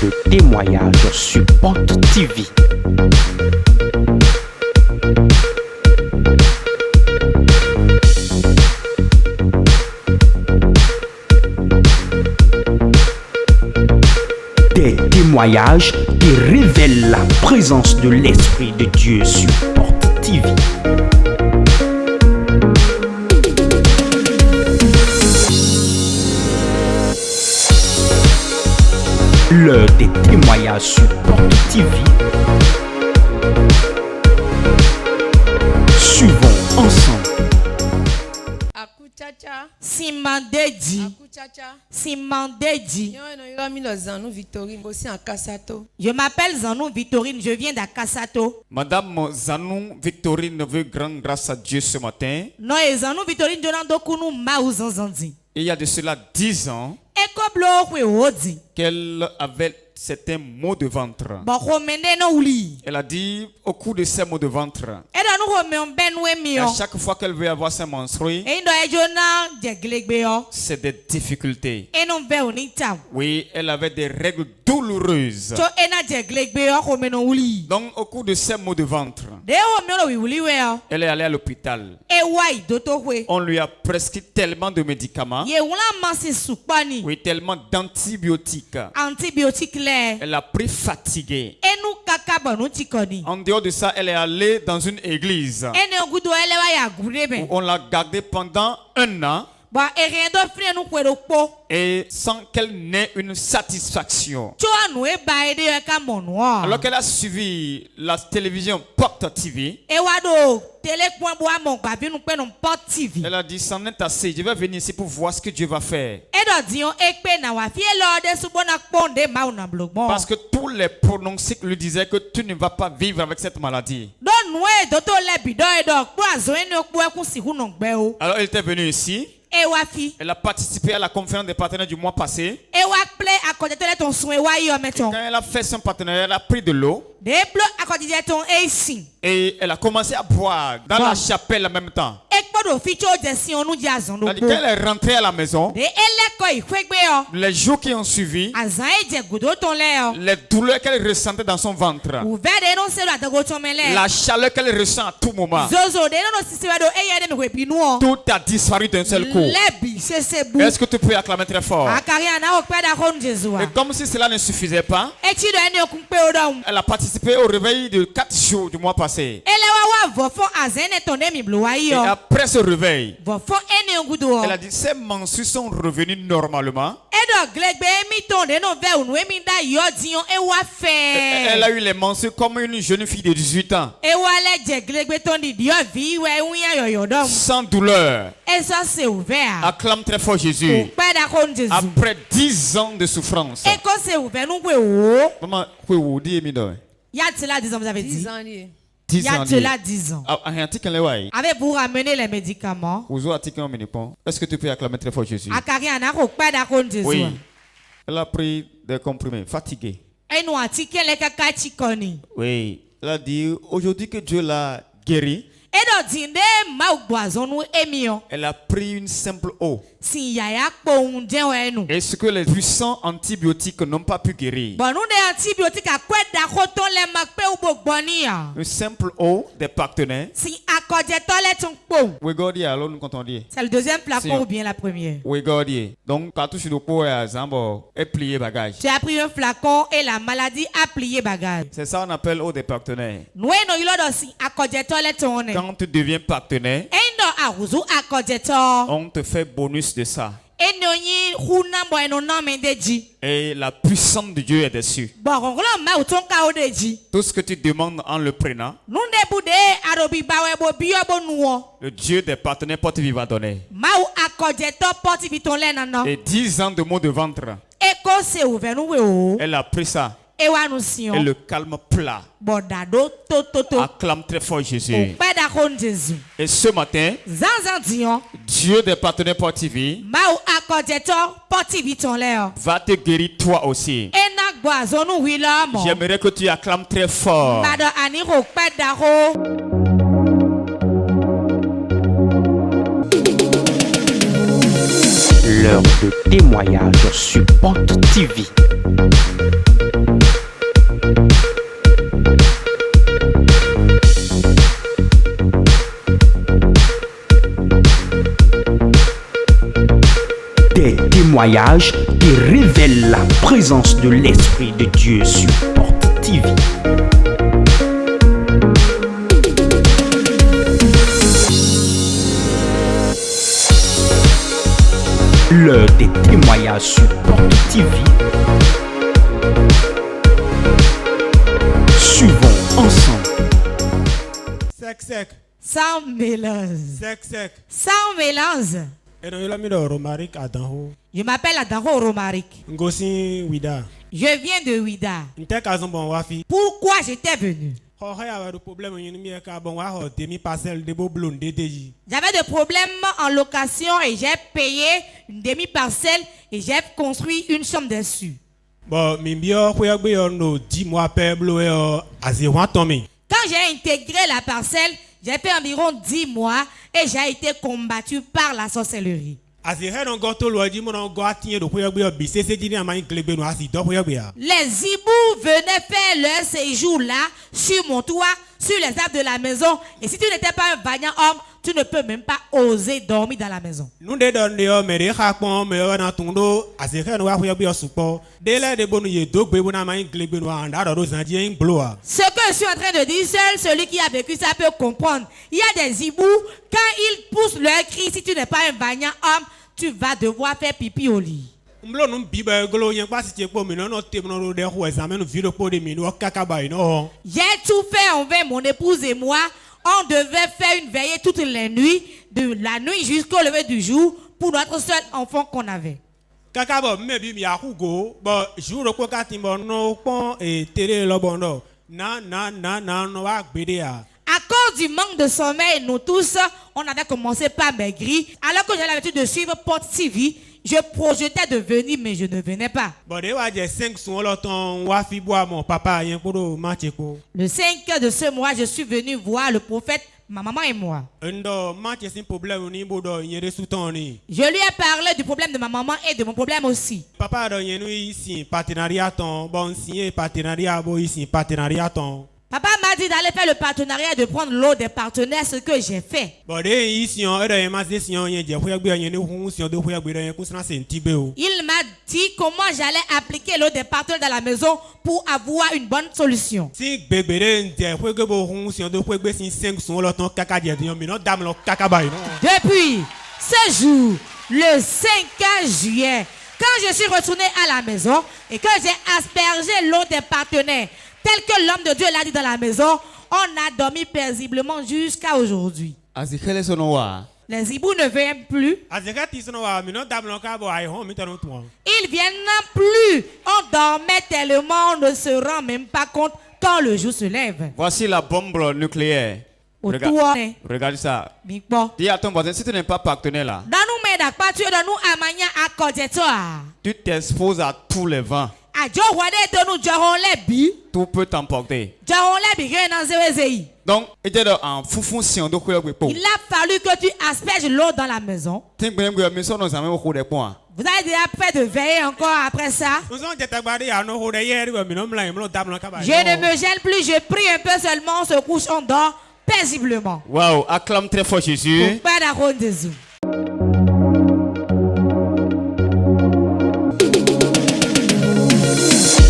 de témoignage sur Porte TV. Des témoignages qui révèlent la présence de l'Esprit de Dieu sur Porte TV. L'heure des témoignages sur Porte TV. Suivons ensemble. Akuchacha. Simandeji. Akuchacha. Simandeji. Je m'appelle Zanou Victorine, je viens d'Akasato. Madame Zanou Victorine veut grande grâce à Dieu ce matin. Non, et Zanou Victorine, je n'en dokunu maouzanzandi. Et il y a de cela 10 ans Ekoblo kwe odi. qu'elle avait certains maux de ventre. Bon, mende no uli. Elle a dit au cours de ces maux de ventre, Edo nou home on benwe à mio. chaque fois qu'elle veut avoir ses menstrues, E ndo ejona jeglekbeyo. c'est des difficultés. E non ve onita. Oui, elle avait des règles douloureuses. So ena jeglekbeyo home no uli. Donc au cours de ces maux de ventre, De home no wi uli weo. elle est allée à l'hôpital. E wai doto we. On lui a prescrit tellement de médicaments, Ye wula masi supani. oui, tellement d'antibiotiques. Antibiotique le. Elle a pris fatiguée. Enu kaka bonu tikoni. En dehors de ça, elle est allée dans une église Ene ogudo elewa ya gurebe. où on l'a gardée pendant 1 an Ba erendo free nu kwero po. et sans qu'elle n'ait une satisfaction. Cho anu e ba ede e ka monu o. Alors qu'elle a suivi la télévision Porte TV, E wa do tele point bo amon gba binu pe no Porte TV. elle a dit, c'en est assez, je vais venir ici pour voir ce que Dieu va faire. E do dion ekpe na wa fie lorde subona ponde ma una blogbon. Parce que tous les pronostics lui disaient que tu ne vas pas vivre avec cette maladie. Don nu e do to lebi do e do po azo ene okpo ekun si hu no gbe o. Alors elle était venue ici, E wa fi. elle a participé à la conférence des partenaires du mois passé. E wa ple akode tele ton sun e wa yo meton. Quand elle a fait son partenariat, elle a pris de l'eau De blo akode je ton e sin. et elle a commencé à boire dans Bon. la chapelle en même temps. Ekpo do fi cho je si onu di azon do Elle a dit po. qu'elle est rentrée à la maison. De eleko ikwegbe o. Les jours qui ont suivi, Azan e je gudo ton le o. les douleurs qu'elle ressentait dans son ventre, Ou vede non se do adago ton mele. la chaleur qu'elle ressent à tout moment, Zozo de non sisi wa do e ye de me kwepi nu o. tout a disparu d'un seul coup. Lebi se bu. Est-ce que tu peux acclamer très fort? Akari ana o pe da kon Jesu a. Et comme si cela ne suffisait pas, Echi do ene okun pe o do. elle a participé au réveil de 4 jours du mois passé. Ele wa vofo azene ton de mi blo wa Et yo. après ce réveil, Vofo ene ogudo o. elle a dit, ces menstrues sont revenues normalement. Edo glegbe mi ton de no ve unu emi da yo dion e wa Elle a fe. eu les menstrues comme une jeune fille de 18 ans, E wa le je glegbe ton di dio vi we unya yo yo do. sans douleur. E so se ouvert. Acclame très fort O Jésus. pe da kon Jesu. Après 10 ans de souffrance. E ko se ouvert nu kwe o. Maman, quoi vous dites, Mido? Ya tela 10 ans vous avez 10 dit. ans lié. 10 ans. Ya tela 10 ans. Avez-vous ramené les médicaments? Est-ce que tu peux acclamer très fort Jésus? Akari ana ko pe da kon Jesu. Oui. Elle a pris des comprimés, fatiguée. E nu ati kele kaka chikoni. Oui. Elle a dit aujourd'hui que Dieu l'a guérie. Edo dinde ma ugboazonu emion. Elle a pris une simple eau. Si yaya po unje enu. Et ce que les puissants antibiotiques n'ont pas pu guérir. Bon nous de antibiotique akwe da koton le makpe ubogboni ya. Une simple eau des partenaires. Si akode tole ton po. Regardez alors nous quand on dit. C'est le deuxième flacon Si. ou bien la première? Regardez. Donc cartouche de peau et zambo et plié bagage. Tu as pris un flacon et la maladie a plié bagage. C'est ça qu'on appelle eau des partenaires. Nous no ilo do si akode tole ton ne. Quand tu deviens partenaire, Endo aruzu akode to. on te fait bonus de ça. Endo yi huna bo eno na mendeji. Et la puissance de Dieu est dessus. Bon ngolo ma uton ka odeji. Tout ce que tu demandes en le prenant, Nous ne bude arobi bawe bo biyo bo nuwo. le Dieu des partenaires porte vie va donner. Ma ou akode to porti biton le nana. Et 10 ans de maux de ventre, Eko se ouvert nou we o. elle a pris ça. E wa nou Et sion. le calme plat. Bordado to. Acclame très fort Ou Jésus. pe da kon Jesu. Et ce matin, Zanzan diyon. Dieu des partenaires porte vie Ma ou akode to porti biton le o. va te guérir toi aussi. E na gboazon nou wila mo. J'aimerais que tu acclames très fort. Bado ani ro pe da ho. L'heure de témoignage sur Porte TV. Des témoignages qui révèlent la présence de l'Esprit de Dieu sur Porte TV. L'heure des témoignages sur Porte TV. Suivons ensemble. Sec. Sans mélange. Sec. Sans mélange. Et dans le milieu Romaric à Danho. Je m'appelle Adanro Romaric. Ngosi Wida. Je viens de Ouida. N'était qu'à son bon wafi. Pourquoi j'étais venu? J'avais un problème en demi-parcelle de beau blonde DDJ. J'avais des problèmes en location et j'ai payé une demi-parcelle et j'ai construit une chambre dessus. Bon, mimbio no 10 mois peblo à 0 tomé. Quand j'ai intégré la parcelle, j'ai fait environ 10 mois et j'ai été combattu par la sorcellerie. Les hibous venaient faire leur séjour là, sur mon toit, sur les arbres de la maison. Et si tu n'étais pas un vaillant homme, tu ne peux même pas oser dormir dans la maison. Ce que je suis en train de dire, seul celui qui a vécu ça peut comprendre. Il y a des hiboux, quand ils poussent leur cri, si tu n'es pas un vaillant homme, tu vas devoir faire pipi au lit. J'ai tout fait envers mon épouse et moi. On devait faire une veillée toutes les nuits, de la nuit jusqu'au lever du jour, pour notre seul enfant qu'on avait. À cause du manque de sommeil, nous tous, on avait commencé par maigrir. Alors que j'avais l'habitude de suivre Porte TV, je projetais de venir, mais je ne venais pas. Le 5 de ce mois, je suis venu voir le prophète, ma maman et moi. Je lui ai parlé du problème de ma maman et de mon problème aussi. Papa m'a dit d'aller faire le partenariat et de prendre l'eau des partenaires, ce que j'ai fait. Il m'a dit comment j'allais appliquer l'eau des partenaires dans la maison pour avoir une bonne solution. Depuis ce jour, le 5 juillet, quand je suis retourné à la maison et que j'ai aspergé l'eau des partenaires, tel que l'homme de Dieu l'a dit dans la maison, on a dormi paisiblement jusqu'à aujourd'hui. Les hiboux ne viennent plus. Ils viennent plus. On dormait tellement, on ne se rend même pas compte quand le jour se lève. Voici la bombe nucléaire. Regarde ça. Dis à ton voisin, si tu n'es pas partenaire là, tu t'exposes à tous les vents. Tout peut t'emporter. Donc, il a fallu que tu asperges l'eau dans la maison. Vous avez déjà fait de veiller encore après ça. Je ne me gêne plus, je prie un peu seulement, on se couche, on dort paisiblement. Wow, acclame très fort Jésus.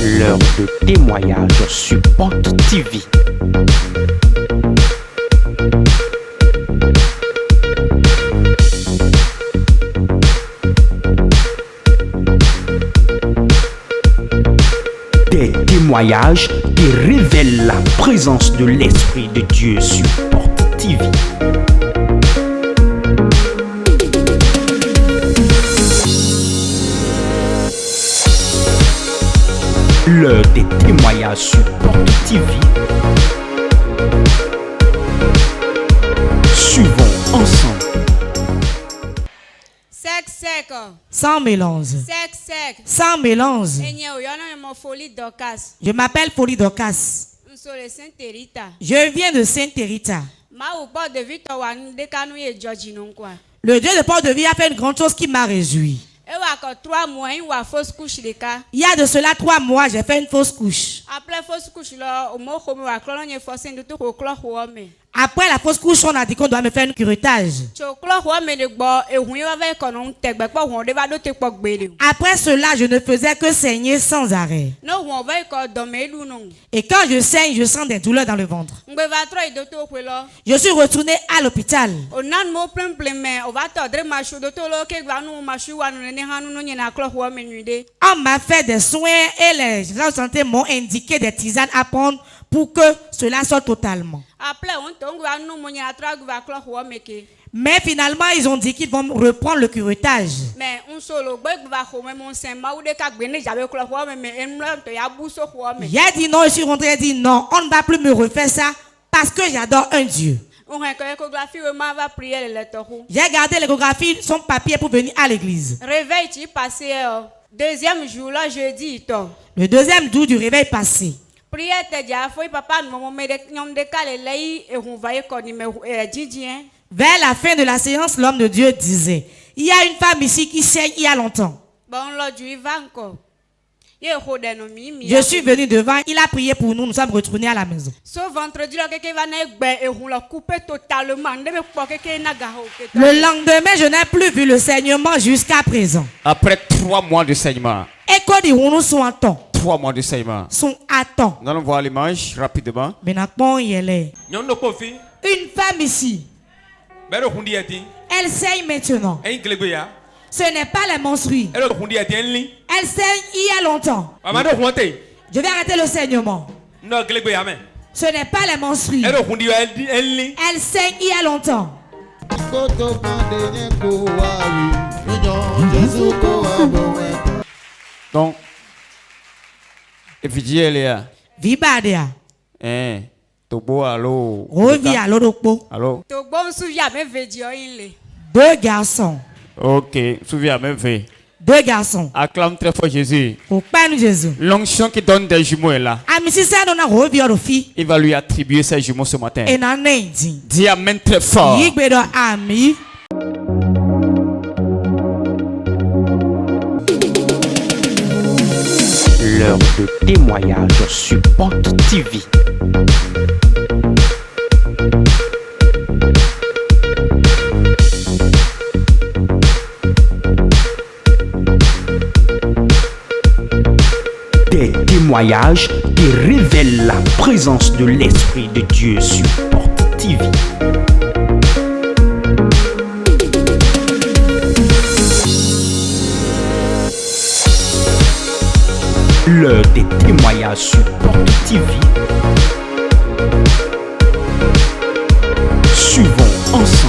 L'heure de témoignage sur Porte TV. Des témoignages qui révèlent la présence de l'Esprit de Dieu sur Porte TV. L'heure des témoignages sur Porte TV. Suivons ensemble. Sec. Sans mélange. Sec. Sans mélange. Je m'appelle Folie Dorcas. Je viens de Sainte-Rita. Le Dieu de Port-de-Vie a fait une grande chose qui m'a réjoui. Il y a de cela 3 mois, j'ai fait une fausse couche. Après la fausse couche, on a dit qu'on doit me faire un curettage. Après cela, je ne faisais que saigner sans arrêt. Et quand je saigne, je sens des douleurs dans le ventre. Je suis retourné à l'hôpital. On m'a fait des soins et les gens de santé m'ont indiqué des tisanes à prendre pour que cela sorte totalement. Mais finalement, ils ont dit qu'ils vont reprendre le curettage. J'ai dit non, je suis rentré et dit non, on ne va plus me refaire ça parce que j'adore un Dieu. J'ai gardé l'échographie, son papier pour venir à l'église. Réveil passé, deuxième jour là, jeudi. Le deuxième jour du réveil passé. Vers la fin de la séance, l'homme de Dieu disait, il y a une femme ici qui saigne il y a longtemps. Je suis venu devant, il a prié pour nous, nous sommes retournés à la maison. Le lendemain, je n'ai plus vu le saignement jusqu'à présent. Après 3 mois de saignement. Et quand nous sommes à temps. 3 mois de saignement. Sont à temps. Nous allons voir l'image rapidement. Une femme ici. Elle saigne maintenant. Ce n'est pas les menstrues. Elle saigne il y a longtemps. Je vais arrêter le saignement. Ce n'est pas les menstrues. Elle saigne il y a longtemps. Donc, Evidiela. Vibadea. Tobo allo. Revi allo dokpo. Allo. Tobo souvia me vedio ile. 2 garçons. Ok, souvia me ve. 2 garçons. Acclame très fort Jésus. Au Père Jésus. L'onction qui donne des jumeaux est là. Il va lui attribuer ses jumeaux ce matin. Dis Dis amen très fort. L'heure de témoignage sur Porte TV. Des témoignages qui révèlent la présence de l'Esprit de Dieu sur Porte TV. L'heure des témoignages sur Porte TV. Suivons ensemble